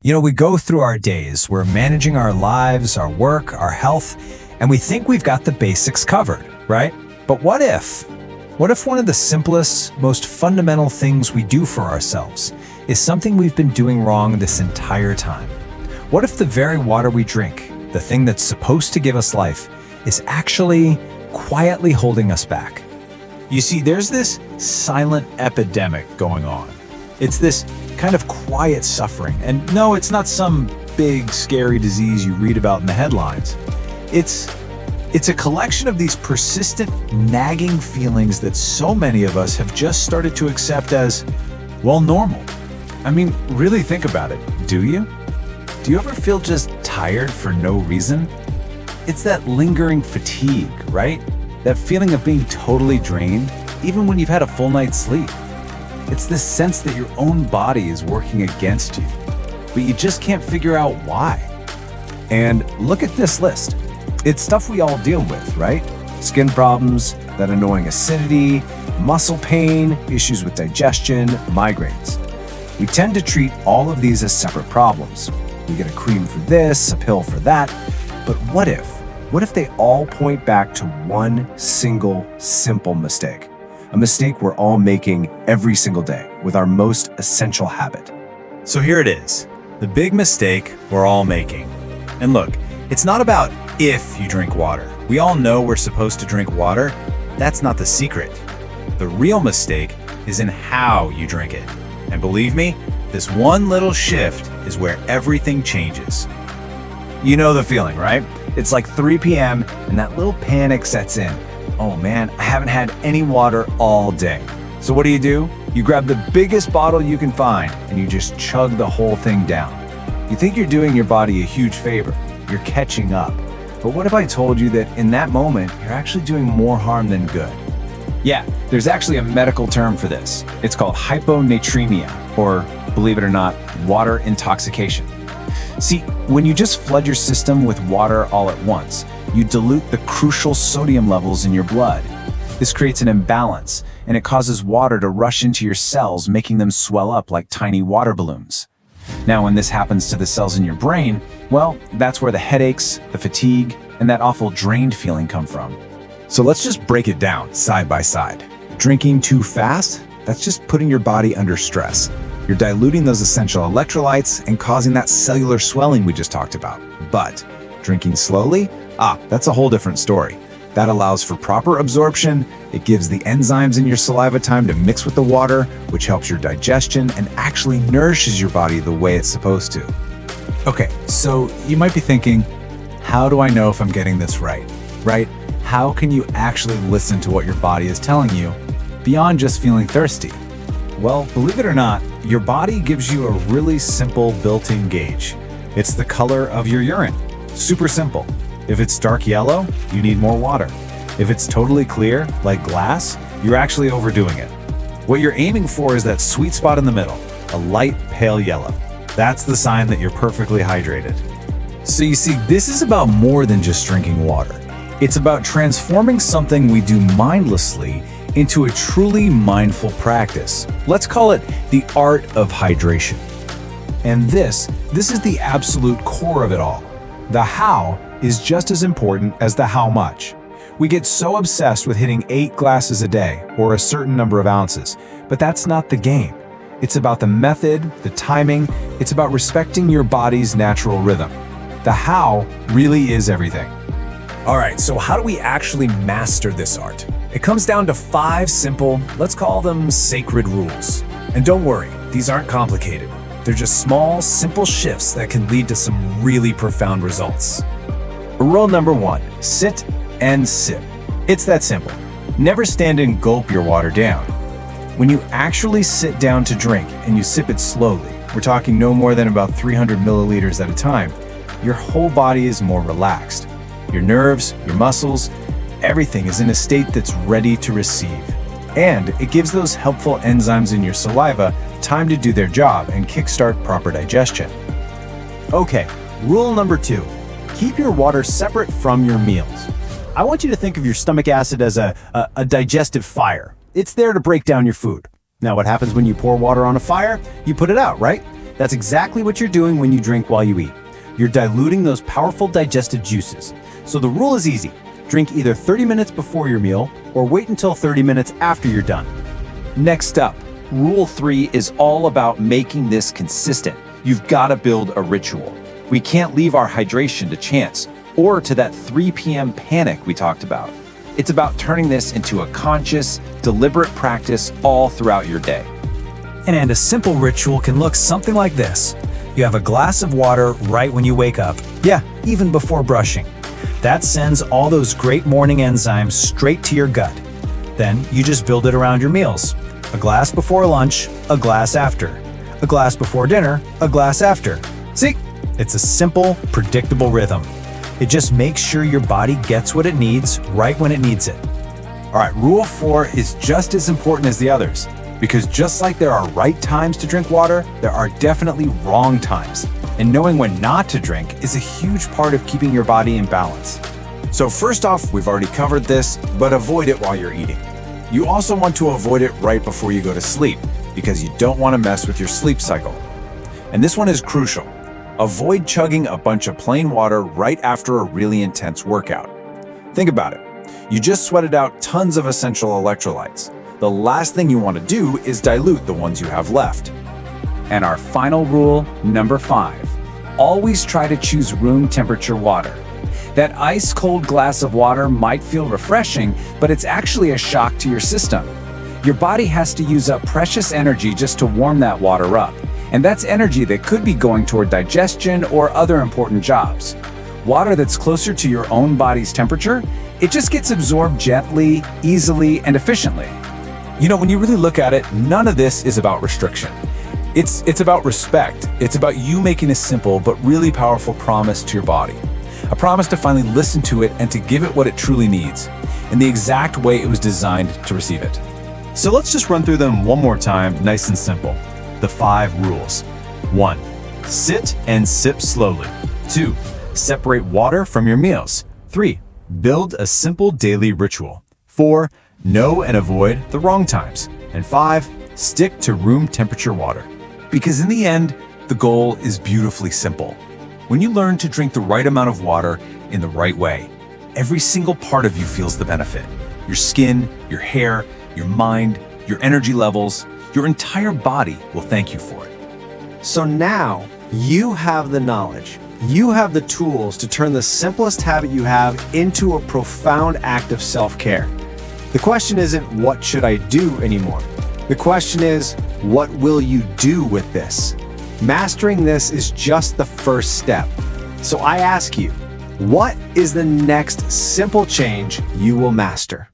We go through our days, we're managing our lives, our work, our health, and we think we've got the basics covered, right? But what if? What if one of the simplest, most fundamental things we do for ourselves is something we've been doing wrong this entire time? What if the very water we drink, the thing that's supposed to give us life, is actually quietly holding us back? You see, there's this silent epidemic going on. It's this kind of quiet suffering. And no, it's not some big, scary disease you read about in the headlines. It's a collection of these persistent, nagging feelings that so many of us have just started to accept as, well, normal. I mean, really think about it. Do you? Do you ever feel just tired for no reason? It's that lingering fatigue, right? That feeling of being totally drained, even when you've had a full night's sleep. It's this sense that your own body is working against you, but you just can't figure out why. And look at this list. It's stuff we all deal with, right? Skin problems, that annoying acidity, muscle pain, issues with digestion, migraines. We tend to treat all of these as separate problems. We get a cream for this, a pill for that. But what if? What if they all point back to one single, simple mistake? A mistake we're all making every single day with our most essential habit. So here it is, the big mistake we're all making. And look, it's not about if you drink water. We all know we're supposed to drink water. That's not the secret. The real mistake is in how you drink it. And believe me, this one little shift is where everything changes. You know the feeling, right? It's like 3 p.m. and that little panic sets in. Oh man, I haven't had any water all day. So what do? You grab the biggest bottle you can find and you just chug the whole thing down. You think you're doing your body a huge favor. You're catching up. But what if I told you that in that moment, you're actually doing more harm than good? Yeah, there's actually a medical term for this. It's called hyponatremia, or believe it or not, water intoxication. See, when you just flood your system with water all at once, you dilute the crucial sodium levels in your blood. This creates an imbalance, and it causes water to rush into your cells, making them swell up like tiny water balloons. Now, when this happens to the cells in your brain, well, that's where the headaches, the fatigue, and that awful drained feeling come from. So let's just break it down side by side. Drinking too fast, that's just putting your body under stress. You're diluting those essential electrolytes and causing that cellular swelling we just talked about. But drinking slowly, that's a whole different story. That allows for proper absorption. It gives the enzymes in your saliva time to mix with the water, which helps your digestion and actually nourishes your body the way it's supposed to. Okay, so you might be thinking, how do I know if I'm getting this right? Right? How can you actually listen to what your body is telling you beyond just feeling thirsty? Well, believe it or not, your body gives you a really simple built-in gauge. It's the color of your urine. Super simple. If it's dark yellow, you need more water. If it's totally clear, like glass, you're actually overdoing it. What you're aiming for is that sweet spot in the middle, a light pale yellow. That's the sign that you're perfectly hydrated. So you see, this is about more than just drinking water. It's about transforming something we do mindlessly into a truly mindful practice. Let's call it the art of hydration. And this is the absolute core of it all. The how is just as important as the how much. We get so obsessed with hitting 8 glasses a day or a certain number of ounces, but that's not the game. It's about the method, the timing, it's about respecting your body's natural rhythm. The how really is everything. All right, so how do we actually master this art? It comes down to 5 simple, let's call them sacred rules. And don't worry, these aren't complicated. They're just small, simple shifts that can lead to some really profound results. Rule number 1, sit and sip. It's that simple. Never stand and gulp your water down. When you actually sit down to drink and you sip it slowly, we're talking no more than about 300 milliliters at a time, your whole body is more relaxed. Your nerves, your muscles, everything is in a state that's ready to receive. And it gives those helpful enzymes in your saliva time to do their job and kickstart proper digestion. Okay, rule number 2. Keep your water separate from your meals. I want you to think of your stomach acid as a digestive fire. It's there to break down your food. Now, what happens when you pour water on a fire? You put it out, right? That's exactly what you're doing when you drink while you eat. You're diluting those powerful digestive juices. So the rule is easy. Drink either 30 minutes before your meal or wait until 30 minutes after you're done. Next up, Rule 3 is all about making this consistent. You've got to build a ritual. We can't leave our hydration to chance or to that 3 p.m. panic we talked about. It's about turning this into a conscious, deliberate practice all throughout your day. And a simple ritual can look something like this. You have a glass of water right when you wake up. Yeah, even before brushing. That sends all those great morning enzymes straight to your gut. Then you just build it around your meals. A glass before lunch, a glass after. A glass before dinner, a glass after. See? It's a simple, predictable rhythm. It just makes sure your body gets what it needs right when it needs it. All right, Rule 4 is just as important as the others, because just like there are right times to drink water, there are definitely wrong times. And knowing when not to drink is a huge part of keeping your body in balance. So first off, we've already covered this, but avoid it while you're eating. You also want to avoid it right before you go to sleep, because you don't want to mess with your sleep cycle. And this one is crucial. Avoid chugging a bunch of plain water right after a really intense workout. Think about it. You just sweated out tons of essential electrolytes. The last thing you want to do is dilute the ones you have left. And our final rule, number 5, always try to choose room temperature water. That ice-cold glass of water might feel refreshing, but it's actually a shock to your system. Your body has to use up precious energy just to warm that water up. And that's energy that could be going toward digestion or other important jobs. Water that's closer to your own body's temperature, it just gets absorbed gently, easily, and efficiently. You know, when you really look at it, none of this is about restriction. It's about respect. It's about you making a simple but really powerful promise to your body. A promise to finally listen to it and to give it what it truly needs, in the exact way it was designed to receive it. So let's just run through them one more time, nice and simple. The 5 rules. 1. Sit and sip slowly. 2. Separate water from your meals. 3. Build a simple daily ritual. 4. Know and avoid the wrong times. And 5. Stick to room temperature water. Because in the end, the goal is beautifully simple. When you learn to drink the right amount of water in the right way, every single part of you feels the benefit. Your skin, your hair, your mind, your energy levels, your entire body will thank you for it. So now you have the knowledge. You have the tools to turn the simplest habit you have into a profound act of self-care. The question isn't, what should I do anymore? The question is, what will you do with this? Mastering this is just the first step. So I ask you, what is the next simple change you will master?